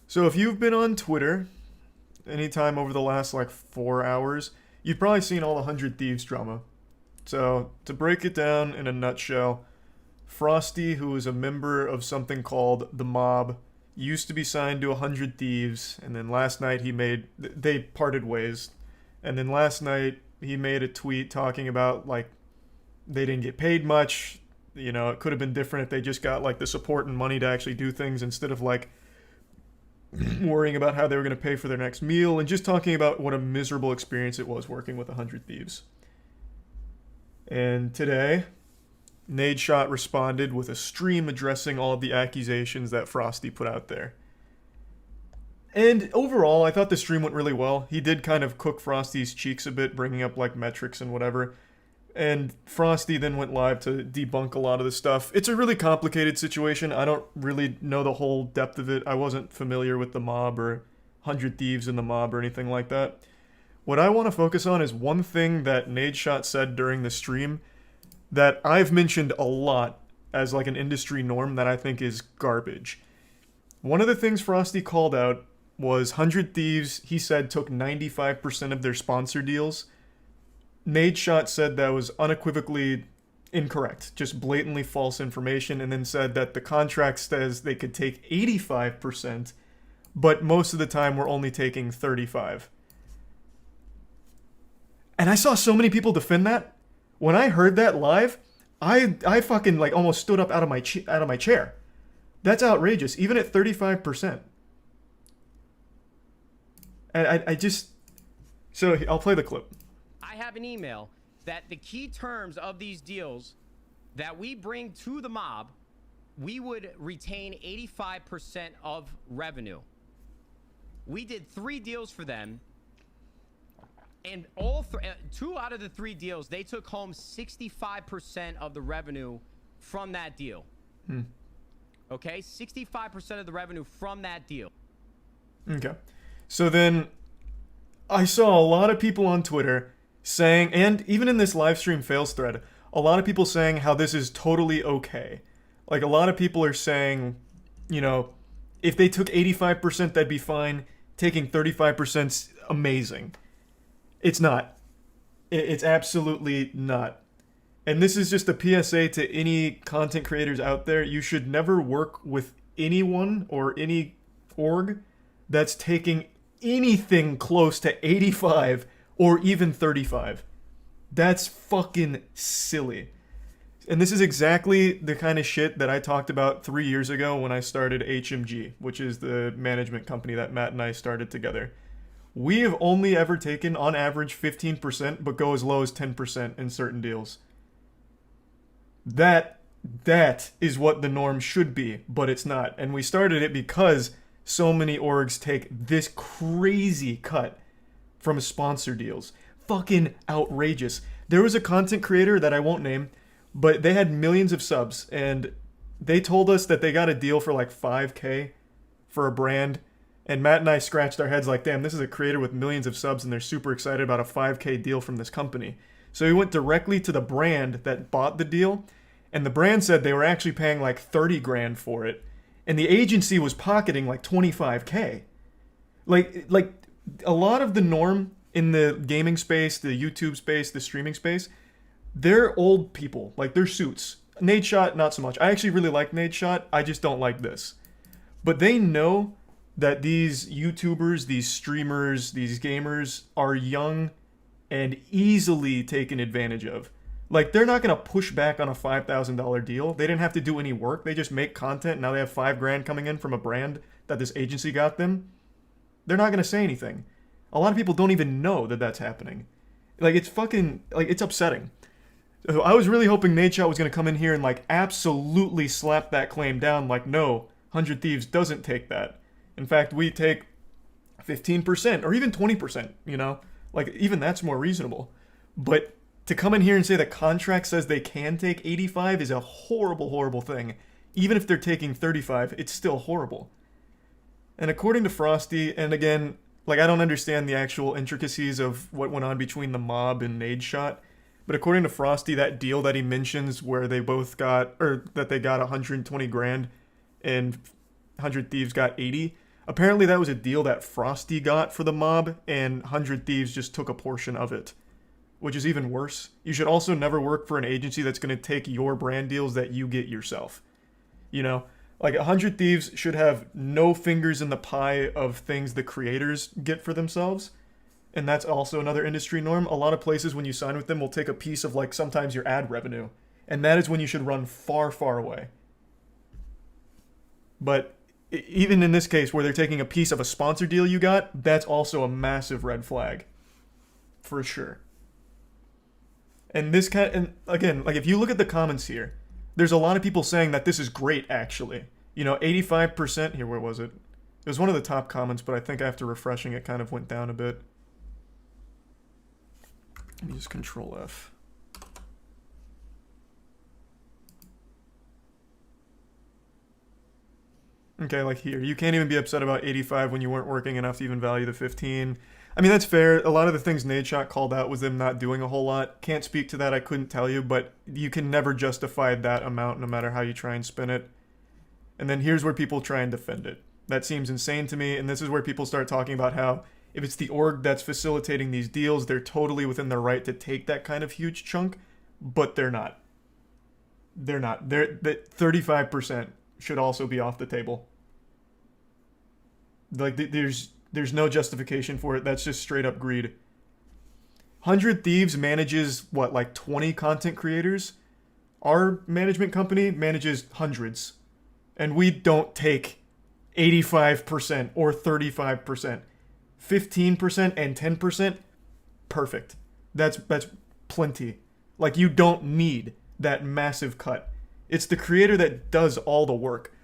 So if you've been on Twitter anytime over the last like 4 hours, you've probably seen all the 100 Thieves drama. So to break it down in a nutshell, Frosty, who is a member of something called the Mob, used to be signed to 100 Thieves, and then last night they parted ways. And then last night he made a tweet talking about like they didn't get paid much. You know, it could have been different if they just got like the support and money to actually do things instead of like worrying about how they were going to pay for their next meal, and just talking about what a miserable experience it was working with 100 Thieves. And today, Nadeshot responded with a stream addressing all of the accusations that Frosty put out there. And overall, I thought the stream went really well. He did kind of cook Frosty's cheeks a bit, bringing up like metrics and whatever. And Frosty then went live to debunk a lot of the stuff. It's a really complicated situation. I don't really know the whole depth of it. I wasn't familiar with the Mob or 100 Thieves in the Mob or anything like that. What I want to focus on is one thing that Nadeshot said during the stream that I've mentioned a lot as like an industry norm that I think is garbage. One of the things Frosty called out was 100 Thieves, he said, took 95% of their sponsor deals. Nadeshot said that was unequivocally incorrect, just blatantly false information, and then said that the contract says they could take 85%, but most of the time we're only taking 35. And I saw so many people defend that. When I heard that live, I fucking like almost stood up out of my chair. That's outrageous, even at 35%. And I just so I'll play the clip. I have an email that the key terms of these deals that we bring to the Mob, we would retain 85% of revenue. We did 3 deals for them, and two out of the 3 deals, they took home 65% of the revenue from that deal. Okay, 65% of the revenue from that deal. Okay. So then I saw a lot of people on Twitter saying, and even in this live stream fails thread, a lot of people saying how this is totally okay. Like, a lot of people are saying, you know, if they took 85%, that'd be fine. Taking 35%'s amazing. It's not. It's absolutely not. And this is just a PSA to any content creators out there. You should never work with anyone or any org that's taking anything close to 85 or even 35. That's fucking silly. And this is exactly the kind of shit that I talked about 3 years ago when I started HMG, which is the management company that Matt and I started together. We have only ever taken, on average, 15%, but go as low as 10% in certain deals. That is what the norm should be, but it's not. And we started it because so many orgs take this crazy cut from sponsor deals. Fucking outrageous. There was a content creator that I won't name, but they had millions of subs, and they told us that they got a deal for like 5K for a brand. And Matt and I scratched our heads like, damn, this is a creator with millions of subs and they're super excited about a 5K deal from this company. So we went directly to the brand that bought the deal, and the brand said they were actually paying like 30 grand for it, and the agency was pocketing like 25K. Like a lot of the norm in the gaming space, the YouTube space, the streaming space, they're old people. Like, they're suits. Nadeshot, not so much. I actually really like Nadeshot. I just don't like this. But they know that these YouTubers, these streamers, these gamers are young and easily taken advantage of. Like, they're not going to push back on a $5,000 deal. They didn't have to do any work. They just make content. Now they have 5 grand coming in from a brand that this agency got them. They're not going to say anything. A lot of people don't even know that that's happening. Like, it's fucking, like, it's upsetting. So I was really hoping Nadeshot was going to come in here and, like, absolutely slap that claim down. Like, no, 100 Thieves doesn't take that. In fact, we take 15% or even 20%, you know? Like, even that's more reasonable. But to come in here and say the contract says they can take 85 is a horrible, horrible thing. Even if they're taking 35, it's still horrible. And according to Frosty, and again, like, I don't understand the actual intricacies of what went on between the Mob and Nadeshot, but according to Frosty, that deal that he mentions where they both got, or that they got 120 grand and 100 Thieves got 80, Apparently that was a deal that Frosty got for the mob, and 100 Thieves just took a portion of it, which is even worse. You should also never work for an agency that's going to take your brand deals that you get yourself. You know, like 100 Thieves should have no fingers in the pie of things the creators get for themselves. And that's also another industry norm. A lot of places when you sign with them will take a piece of like sometimes your ad revenue. And that is when you should run far, far away. But even in this case where they're taking a piece of a sponsor deal you got, that's also a massive red flag. For sure. And this kind, and again, like if you look at the comments here, there's a lot of people saying that this is great actually. You know, 85% here, where was it? It was one of the top comments, but I think after refreshing it kind of went down a bit. Let me just control F. Okay, like here. You can't even be upset about 85 when you weren't working enough to even value the 15. I mean, that's fair. A lot of the things Nadeshot called out was them not doing a whole lot. Can't speak to that, I couldn't tell you, but you can never justify that amount no matter how you try and spin it. And then here's where people try and defend it. That seems insane to me, and this is where people start talking about how if it's the org that's facilitating these deals, they're totally within their right to take that kind of huge chunk, but they're not. They're not. That 35% should also be off the table. Like, there's no justification for it. That's just straight up greed. 100 Thieves manages, what, like 20 content creators? Our management company manages hundreds. And we don't take 85% or 35%. 15% and 10%, perfect. That's plenty. Like, you don't need that massive cut. It's the creator that does all the work.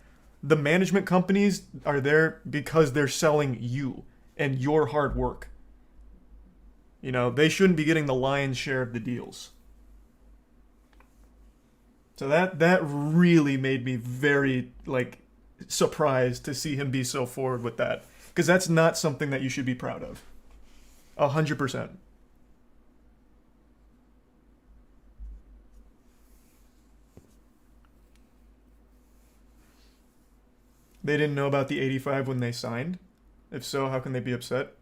The management companies are there because they're selling you and your hard work. You know, they shouldn't be getting the lion's share of the deals. So that really made me very, like, surprised to see him be so forward with that. Because that's not something that you should be proud of. 100%. They didn't know about the 85 when they signed? If so, how can they be upset?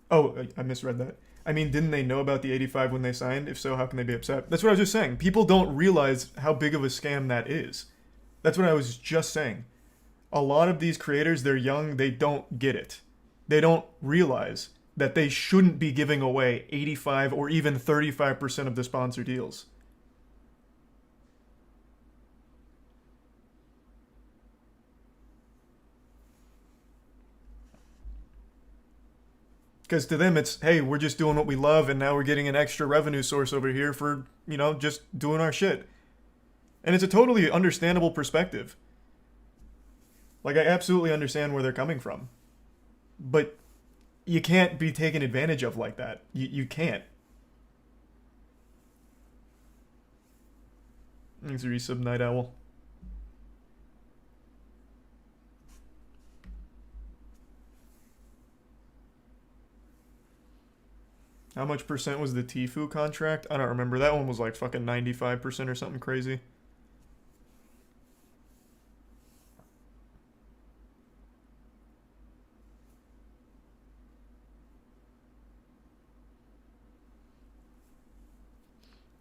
Oh, I misread that. I mean, didn't they know about the 85 when they signed? If so, how can they be upset? That's what I was just saying. People don't realize how big of a scam that is. That's what I was just saying. A lot of these creators, they're young, they don't get it. They don't realize that they shouldn't be giving away 85 or even 35% of the sponsor deals. Because to them, it's, hey, we're just doing what we love, and now we're getting an extra revenue source over here for, you know, just doing our shit. And it's a totally understandable perspective. Like, I absolutely understand where they're coming from. But you can't be taken advantage of like that. You can't. Thanks, resub, Night Owl. How much percent was the Tfue contract? I don't remember. That one was like fucking 95% or something crazy.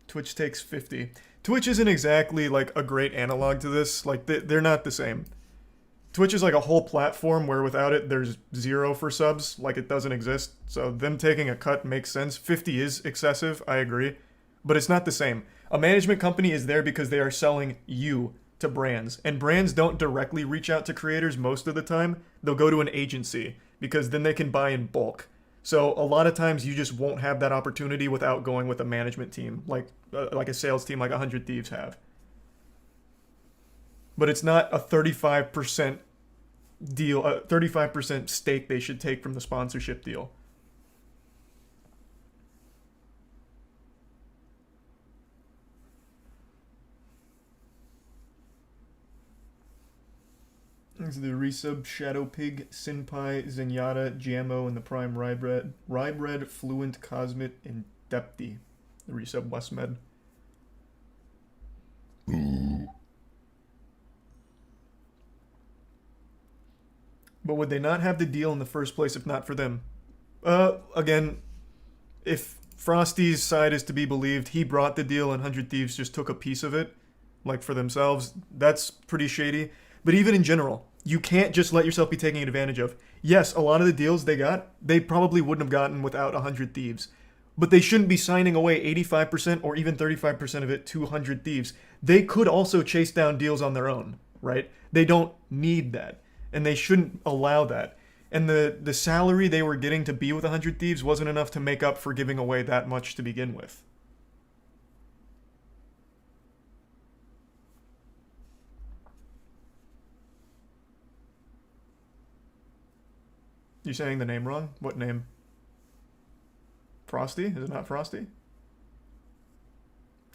Twitch takes 50. Twitch isn't exactly like a great analog to this. Like, they're not the same. Twitch is like a whole platform where without it, there's 0 for subs. Like, it doesn't exist. So them taking a cut makes sense. 50 is excessive, I agree. But it's not the same. A management company is there because they are selling you to brands. And brands don't directly reach out to creators most of the time. They'll go to an agency because then they can buy in bulk. So a lot of times you just won't have that opportunity without going with a management team, like a sales team like 100 Thieves have. But it's not a 35% deal, a 35% stake they should take from the sponsorship deal. This is the resub Shadow Pig, Sinpai, Zenyatta, Jammo, and the Prime Rybread, Fluent, Cosmit, and Depty. The resub Westmed. But would they not have the deal in the first place if not for them? Again, if Frosty's side is to be believed, he brought the deal and 100 Thieves just took a piece of it, like for themselves. That's pretty shady. But even in general, you can't just let yourself be taken advantage of. Yes, a lot of the deals they got, they probably wouldn't have gotten without 100 Thieves. But they shouldn't be signing away 85% or even 35% of it to 100 Thieves. They could also chase down deals on their own, right? They don't need that. And they shouldn't allow that. And the salary they were getting to be with 100 Thieves wasn't enough to make up for giving away that much to begin with. You're saying the name wrong? What name? Frosty? Is it not Frosty?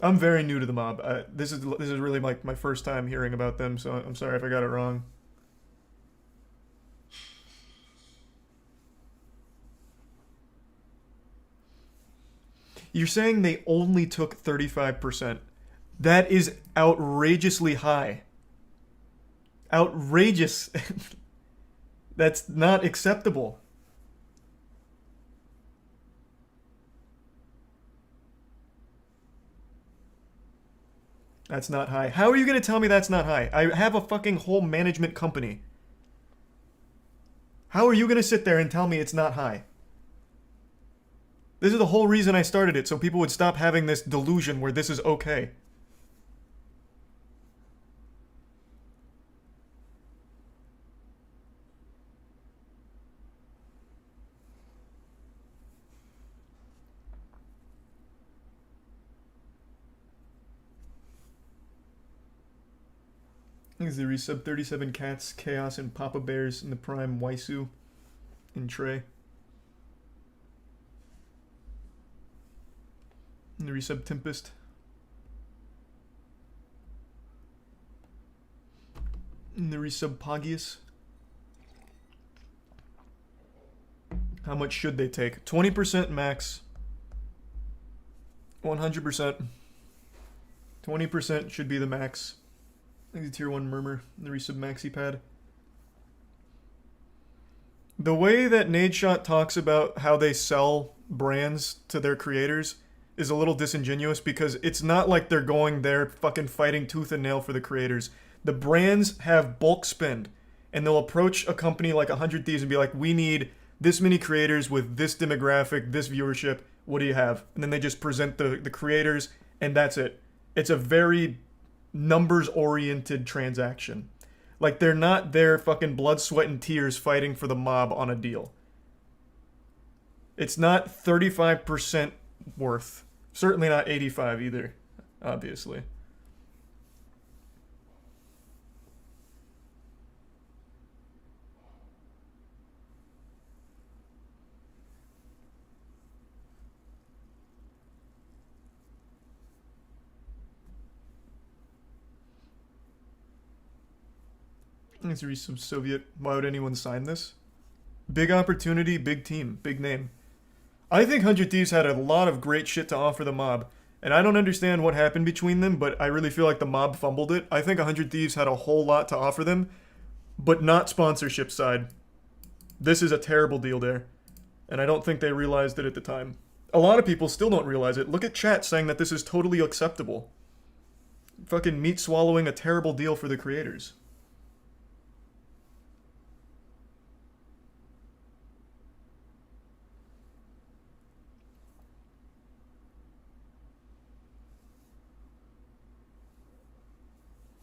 I'm very new to the mob. This is really like my first time hearing about them, so I'm sorry if I got it wrong. You're saying they only took 35%. That is outrageously high. Outrageous. That's not acceptable. That's not high. How are you going to tell me that's not high? I have a fucking whole management company. How are you going to sit there and tell me it's not high? This is the whole reason I started it, so people would stop having this delusion where this is okay. Is the resub 37 Cats, Chaos, and Papa Bears in the Prime Waisu in Trey. And the resub Tempest. And the resub Pogius. How much should they take? 20% max. 100%. 20% should be the max. I think the tier 1 Murmur, the resub Maxi Pad. The way that Nadeshot talks about how they sell brands to their creators is a little disingenuous because it's not like they're going there fucking fighting tooth and nail for the creators. The brands have bulk spend, and they'll approach a company like 100 Thieves and be like, we need this many creators with this demographic, this viewership, what do you have? And then they just present the creators, and that's it. It's a very numbers-oriented transaction. Like, they're not there fucking blood, sweat, and tears fighting for the mob on a deal. It's not 35% worth. Certainly not 85 either, obviously. It's a resub Soviet. Why would anyone sign this? Big opportunity, big team, big name. I think 100 Thieves had a lot of great shit to offer the mob, and I don't understand what happened between them, but I really feel like the mob fumbled it. I think 100 Thieves had a whole lot to offer them, but not sponsorship side. This is a terrible deal there, and I don't think they realized it at the time. A lot of people still don't realize it. Look at chat saying that this is totally acceptable. Fucking meat swallowing a terrible deal for the creators.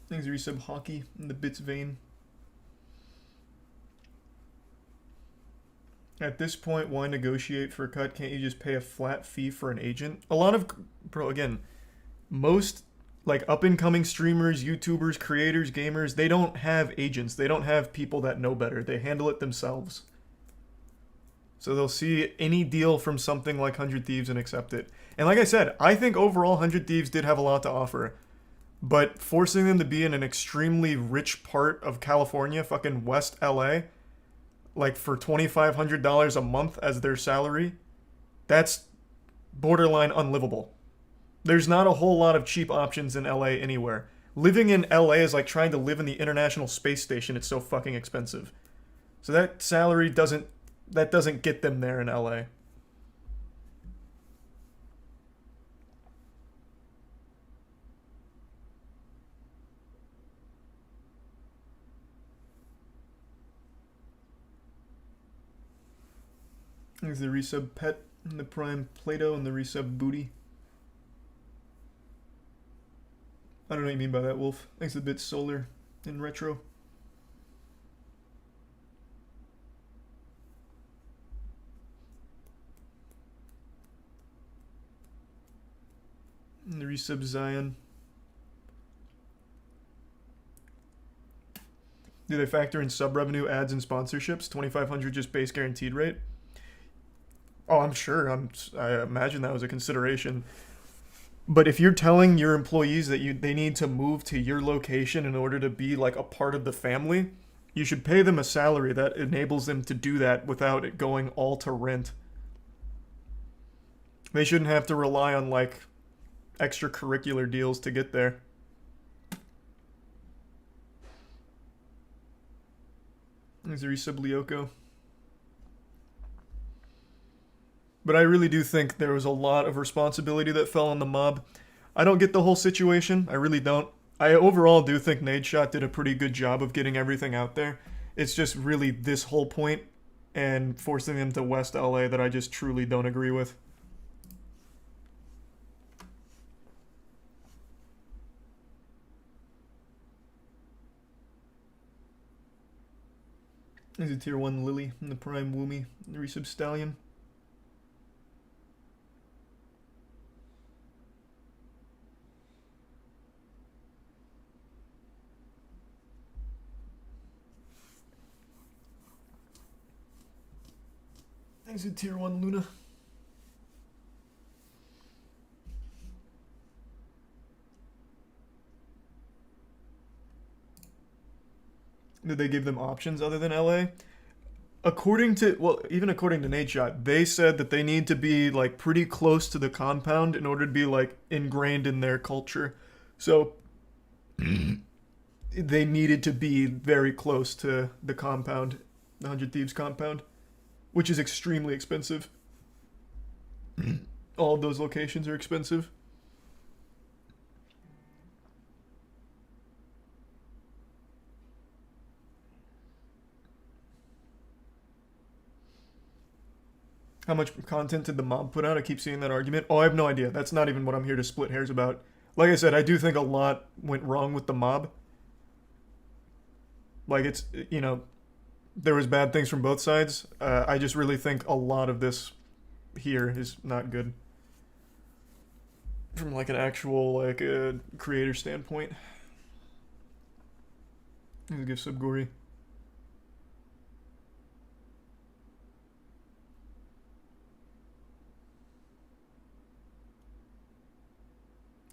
Things resub hockey in the bits vein. At this point, why negotiate for a cut? Can't you just pay a flat fee for an agent? A lot of, bro, again, most like up and coming streamers, YouTubers, creators, gamers, they don't have agents. They don't have people that know better. They handle it themselves. So they'll see any deal from something like 100 Thieves and accept it. And like I said, I think overall 100 Thieves did have a lot to offer. But forcing them to be in an extremely rich part of California, fucking West LA, like for $2,500 a month as their salary, that's borderline unlivable. There's not a whole lot of cheap options in LA anywhere. Living in LA is like trying to live in the International Space Station. It's so fucking expensive. So that salary doesn't get them there in LA. There's the resub pet and the prime Plato and the resub booty. I don't know what you mean by that, Wolf. Thanks a bit solar in retro. And the resub Zion. Do they factor in sub revenue, ads, and sponsorships? 2,500 just base guaranteed rate? Oh, I'm sure. I imagine that was a consideration. But if you're telling your employees that they need to move to your location in order to be like a part of the family, you should pay them a salary that enables them to do that without it going all to rent. They shouldn't have to rely on like extracurricular deals to get there. There's a resub Lyoko. But I really do think there was a lot of responsibility that fell on the mob. I don't get the whole situation. I really don't. I overall do think Nadeshot did a pretty good job of getting everything out there. It's just really this whole point and forcing them to West LA that I just truly don't agree with. There's a tier 1 Lily and the prime Woomy, the resub Stallion. There's a tier 1 Luna. Did they give them options other than LA? According to, well, even according to Nadeshot, they said that they need to be like pretty close to the compound in order to be like ingrained in their culture. So they needed to be very close to the compound, the 100 Thieves compound, which is extremely expensive. All of those locations are expensive. How much content did the mob put out? I keep seeing that argument. Oh, I have no idea. That's not even what I'm here to split hairs about. Like I said, I do think a lot went wrong with the mob. Like it's, you know, there was bad things from both sides. I just really think a lot of this here is not good. From like an actual like a creator standpoint. I'll give Subgory.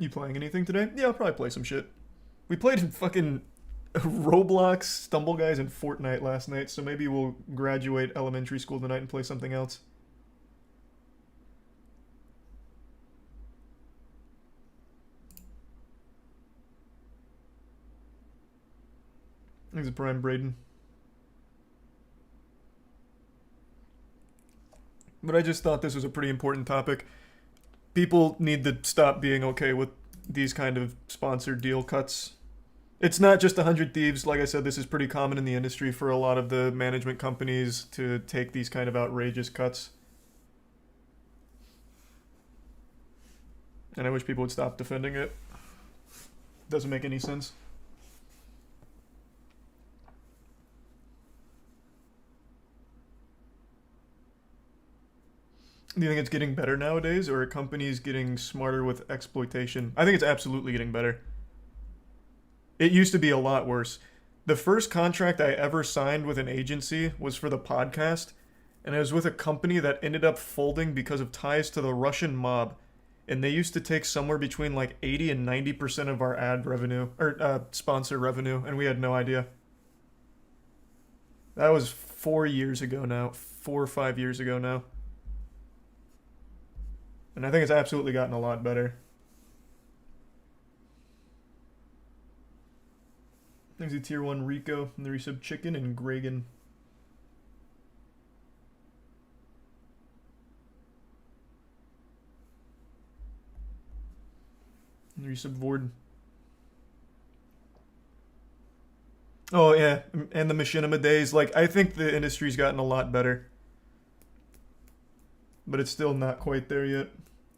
You playing anything today? Yeah, I'll probably play some shit. We played fucking Roblox, Stumble Guys, and Fortnite last night, so maybe we'll graduate elementary school tonight and play something else. There's a Prime Braden. But I just thought this was a pretty important topic. People need to stop being okay with these kind of sponsored deal cuts. It's not just 100 Thieves. Like I said, this is pretty common in the industry for a lot of the management companies to take these kind of outrageous cuts. And I wish people would stop defending it. Doesn't make any sense. Do you think it's getting better nowadays, or are companies getting smarter with exploitation? I think it's absolutely getting better. It used to be a lot worse. The first contract I ever signed with an agency was for the podcast, and it was with a company that ended up folding because of ties to the Russian mob. And they used to take somewhere between like 80 and 90% of our ad revenue, or sponsor revenue, and we had no idea. That was 4 years ago now. 4 or 5 years ago now. And I think it's absolutely gotten a lot better. There's a tier 1 Rico and the resub Chicken and Gragan. Resub Vord. Oh yeah, and the machinima days. Like, I think the industry's gotten a lot better, but it's still not quite there yet.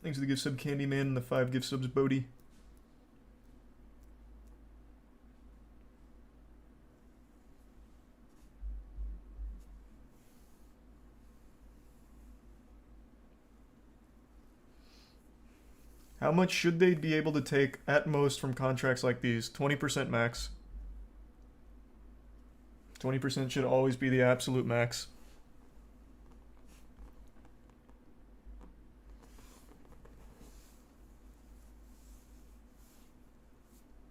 Thanks to the gift sub Candyman and the 5 gift subs Bodhi. How much should they be able to take at most from contracts like these? 20% max. 20% should always be the absolute max.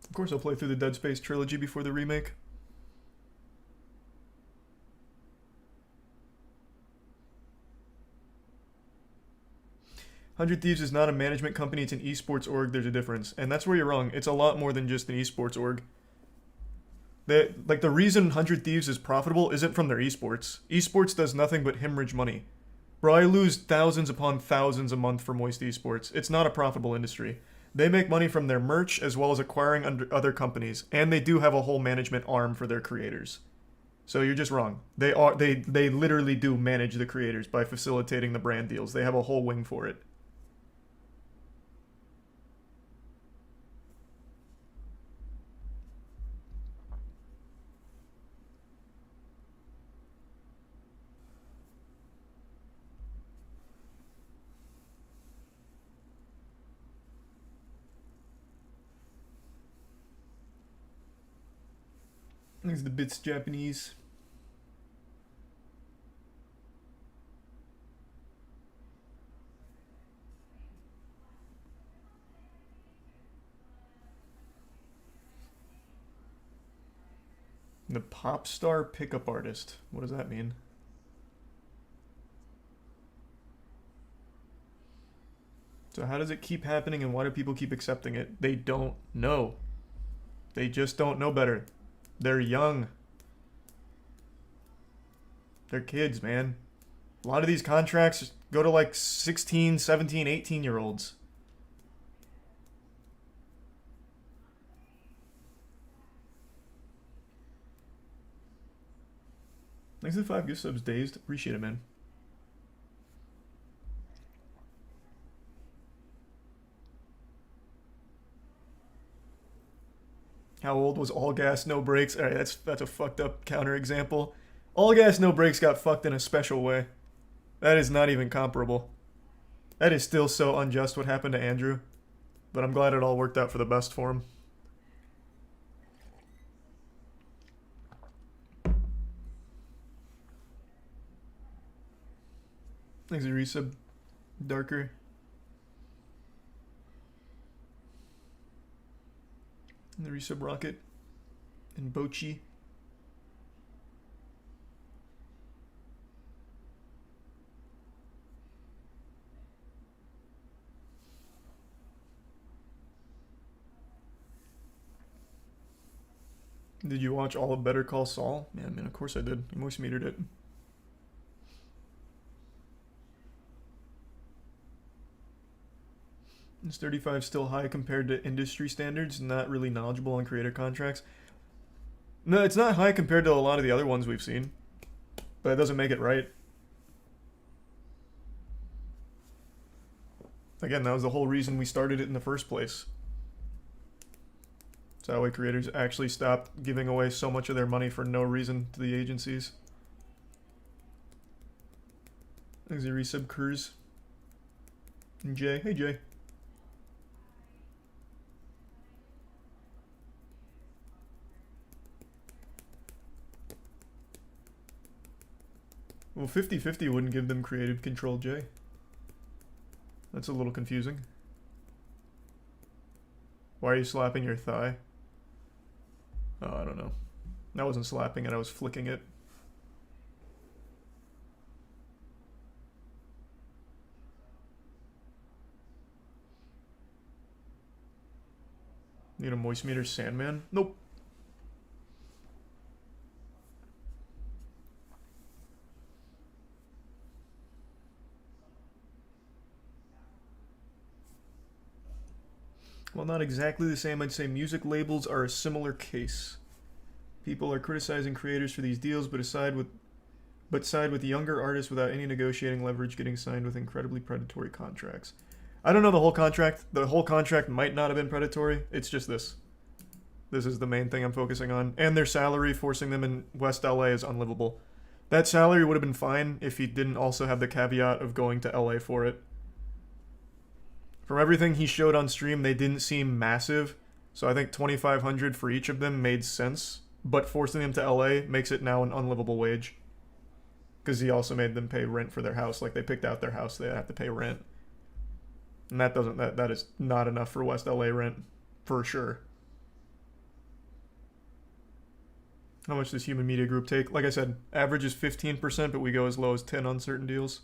Of course, I'll play through the Dead Space trilogy before the remake. Hundred Thieves is not a management company, it's an esports org, there's a difference. And that's where you're wrong. It's a lot more than just an esports org. The reason 100 Thieves is profitable isn't from their esports. Esports does nothing but hemorrhage money. Bro, I lose thousands upon thousands a month for Moist Esports. It's not a profitable industry. They make money from their merch as well as acquiring other companies, and they do have a whole management arm for their creators. So you're just wrong. They literally do manage the creators by facilitating the brand deals. They have a whole wing for it. These are the bits Japanese. The pop star pickup artist. What does that mean? So how does it keep happening and why do people keep accepting it? They don't know. They just don't know better. They're young. They're kids, man. A lot of these contracts go to like 16, 17, 18-year-olds. Thanks to the 5 gift subs, Dazed. Appreciate it, man. How old was All Gas No Brakes? Alright, that's a fucked up counter example. All Gas No Brakes got fucked in a special way. That is not even comparable. That is still so unjust what happened to Andrew. But I'm glad it all worked out for the best for him. Thanks, Resub. Darker. And the Resub Rocket. And Bochi. Did you watch all of Better Call Saul? Yeah, man, of course I did. I moist metered it. Is 35 still high compared to industry standards? Not really knowledgeable on creator contracts. No, it's not high compared to a lot of the other ones we've seen. But it doesn't make it right. Again, that was the whole reason we started it in the first place. So that way creators actually stopped giving away so much of their money for no reason to the agencies. There's a resub Cruz. And Jay. Hey, Jay. Well, 50-50 wouldn't give them creative control, Jay. That's a little confusing. Why are you slapping your thigh? Oh, I don't know. I wasn't slapping it, I was flicking it. Need a moist meter Sandman? Nope. While not exactly the same, I'd say music labels are a similar case. People are criticizing creators for these deals, but side with younger artists without any negotiating leverage getting signed with incredibly predatory contracts. I don't know the whole contract. The whole contract might not have been predatory. It's just this. This is the main thing I'm focusing on. And their salary forcing them in West LA is unlivable. That salary would have been fine if he didn't also have the caveat of going to LA for it. From everything he showed on stream, they didn't seem massive. So I think $2,500 for each of them made sense. But forcing them to LA makes it now an unlivable wage. Because he also made them pay rent for their house. Like, they picked out their house, they have to pay rent. And that is not enough for West LA rent. For sure. How much does Human Media Group take? Like I said, average is 15%, but we go as low as 10 on certain deals.